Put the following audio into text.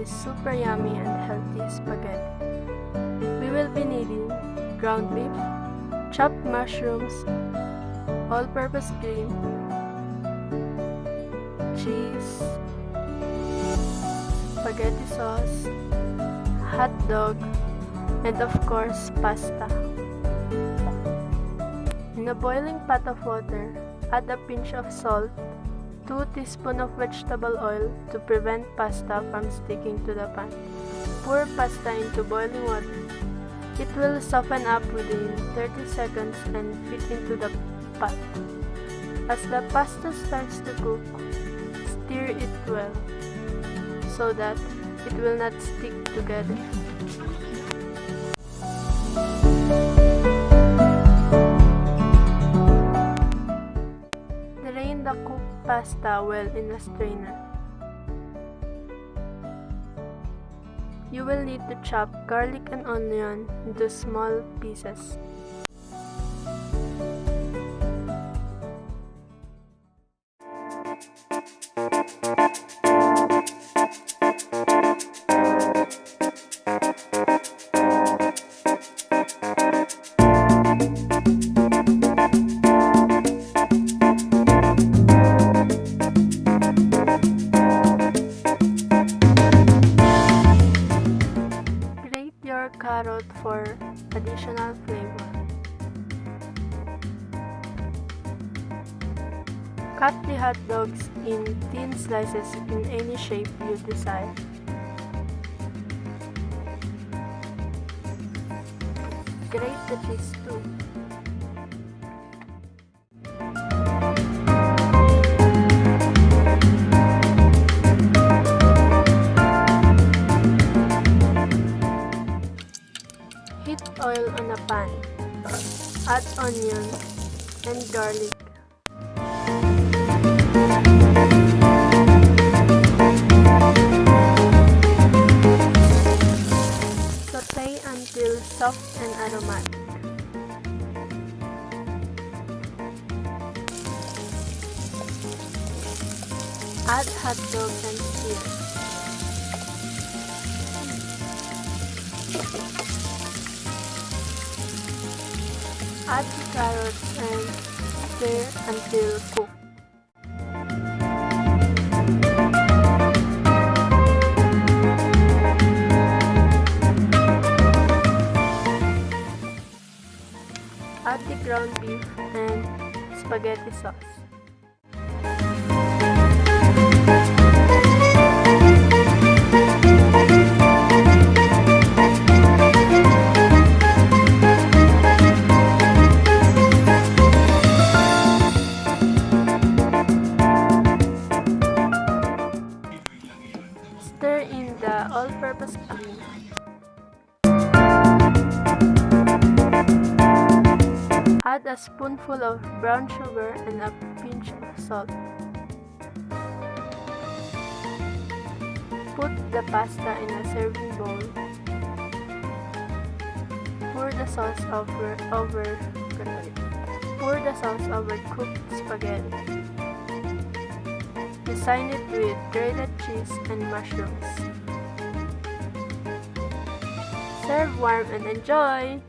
this super yummy and healthy spaghetti. We will be needing ground beef, chopped mushrooms, all-purpose cream, cheese, spaghetti sauce, hot dog, and of course, pasta. In a boiling pot of water, add a pinch of salt, 2 teaspoons of vegetable oil to prevent pasta from sticking to the pan. Pour pasta into boiling water. It will soften up within 30 seconds and fit into the pot. As the pasta starts to cook, stir it well so that it will not stick together. Drain the cooked pasta well in a strainer. You will need to chop garlic and onion into small pieces. Carrot for additional flavor. Cut the hot dogs in thin slices in any shape you desire. Grate the cheese too. Heat oil on a pan. Add onion and garlic. Saute until soft and aromatic. Add hot dog and stir. Add the carrots and stir until cooked. Add the ground beef and spaghetti sauce. Stir in the all-purpose cream. Add a spoonful of brown sugar and a pinch of salt. Put the pasta in a serving bowl. Pour the sauce over cooked spaghetti. Design it with grated cheese and mushrooms. Serve warm and enjoy!